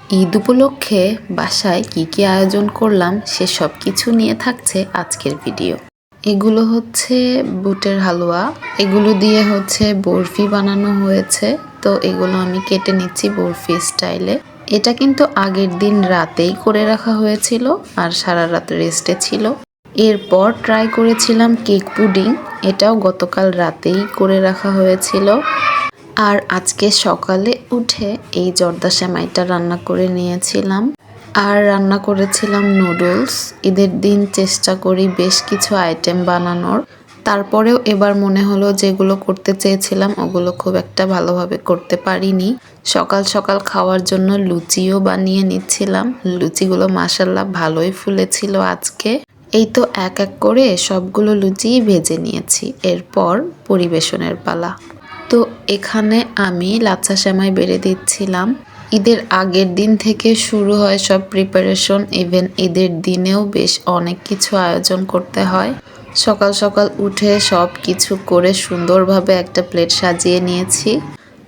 ঈদ উপলক্ষে বাসায় কি আয়োজন করলাম সে সব কিছু নিয়ে থাকছে আজকের ভিডিও। এগুলো হচ্ছে বুটের হালুয়া, এগুলো দিয়ে হচ্ছে বরফি বানানো হয়েছে। তো এগুলো আমি কেটে নিচ্ছি বরফি স্টাইলে। এটা কিন্তু আগের দিন রাতেই করে রাখা হয়েছিল আর সারা রাত রেস্টে ছিল। এরপর ট্রাই করেছিলাম কেক পুডিং, এটাও গতকাল রাতেই করে রাখা হয়েছিল। আর আজকে সকালে উঠে এই জর্দা সেমাইটা রান্না করে নিয়েছিলাম। আর রান্না করেছিলাম নুডলস। ঈদের দিন চেষ্টা করি বেশ কিছু আইটেম বানানোর, তারপরেও এবার মনে হলো যেগুলো করতে চেয়েছিলাম ওগুলো খুব একটা ভালোভাবে করতে পারিনি। সকাল সকাল খাওয়ার জন্য লুচিও বানিয়ে নিচ্ছিলাম। লুচিগুলো মাশাল্লাহ ভালোই ফুলেছিল আজকে। এই তো এক এক করে সবগুলো লুচি ভেজে নিয়েছি, এরপর পরিবেশনের পালা। তো এখানে আমি লাচ্ছা সেমাই বেড়ে দিচ্ছিলাম। ঈদের আগের দিন থেকে শুরু হয় সব প্রিপারেশন, ইভেন ঈদের দিনেও বেশ অনেক কিছু আয়োজন করতে হয়। সকাল সকাল উঠে সব কিছু করে সুন্দরভাবে একটা প্লেট সাজিয়ে নিয়েছি।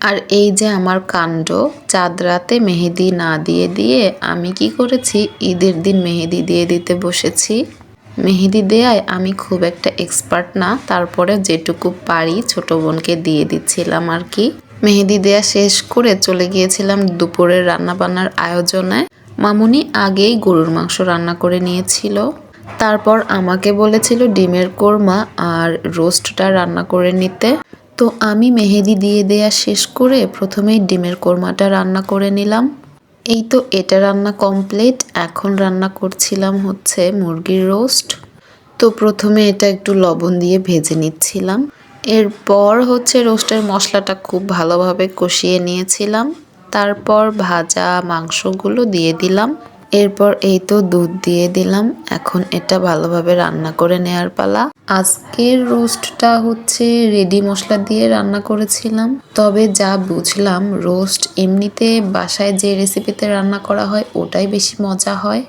আর এই যে আমার কাণ্ড, চাঁদ রাতে মেহেদি না দিয়ে দিয়ে আমি কি করেছি, ঈদের দিন মেহেদি দিয়ে দিতে বসেছি। মেহেদি দেয়ায় আমি খুব একটা এক্সপার্ট না, তারপরে যেটুকু পারি ছোট বোনকে দিয়ে দিচ্ছিলাম আর কি। মেহেদি দেয়া শেষ করে চলে গিয়েছিলাম দুপুরের রান্নাবান্নার আয়োজনে। মামুনি আগেই গরুর মাংস রান্না করে নিয়েছিল, তারপর আমাকে বলেছিল ডিমের কোরমা আর রোস্টটা রান্না করে নিতে। তো আমি মেহেদি দিয়ে দেয়া শেষ করে প্রথমেই ডিমের কোরমাটা রান্না করে নিলাম। এই তো এটা রান্না কমপ্লিট। এখন রান্না করছিলাম হচ্ছে মুরগির রোস্ট। তো প্রথমে এটা একটু লবণ দিয়ে ভেজে নিচ্ছিলাম। এরপর হচ্ছে রোস্টের মশলাটা খুব ভালোভাবে কষিয়ে নিয়েছিলাম। তারপর ভাজা মাংসগুলো দিয়ে দিলাম। এরপর এই তো দুধ দিয়ে দিলাম। এখন এটা ভালোভাবে রান্না করে নেয়ার পালা। আজকের রোস্টটা হচ্ছে রেডি মশলা দিয়ে রান্না করেছিলাম, তবে যা বুঝলাম রোস্ট এমনিতে বাসায় যে রেসিপিতে রান্না করা হয় ওটাই বেশি মজা হয়।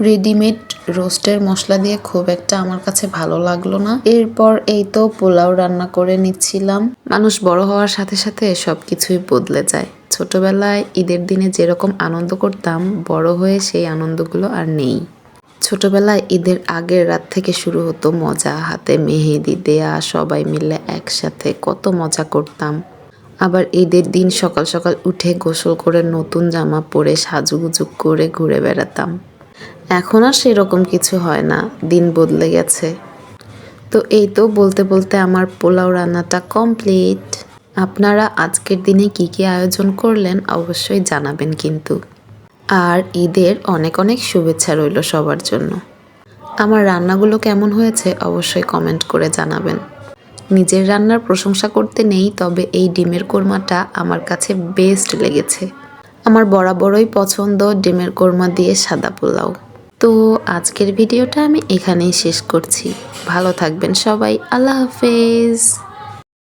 রেডিমেড রোস্টের মশলা দিয়ে খুব একটা আমার কাছে ভালো লাগলো না। এরপর এই তো পোলাও রান্না করে নিচ্ছিলাম। মানুষ বড় হওয়ার সাথে সাথে সবকিছুই বদলে যায়। ছোটবেলায় ঈদের দিনে যেরকম আনন্দ করতাম, বড় হয়ে সেই আনন্দগুলো আর নেই। ছোটবেলায় ঈদের আগের রাত থেকে শুরু হতো মজা, হাতে মেহেদি দেয়া, সবাই মিলে একসাথে কত মজা করতাম। আবার ঈদের দিন সকাল সকাল উঠে গোসল করে নতুন জামা পরে সাজুগুজু করে ঘুরে বেড়াতাম। এখন আর সেরকম কিছু হয় না, দিন বদলে গেছে। তো এই তো বলতে বলতে আমার পোলাও রান্নাটা কমপ্লিট। আপনারা আজকের দিনে কি আয়োজন করলেন অবশ্যই জানাবেন কিন্তু। আর ঈদের অনেক অনেক শুভেচ্ছা রইল সবার জন্য। আমার রান্নাগুলো কেমন হয়েছে অবশ্যই কমেন্ট করে জানাবেন। নিজের রান্নার প্রশংসা করতে নেই, তবে এই ডিমের কোরমাটা আমার কাছে বেস্ট লেগেছে। আমার বরাবরই পছন্দ ডিমের কোরমা দিয়ে সাদা পোলাও। তো আজকের ভিডিওটা আমি এখানেই শেষ করছি। ভালো থাকবেন সবাই, আল্লাহ হাফেজ।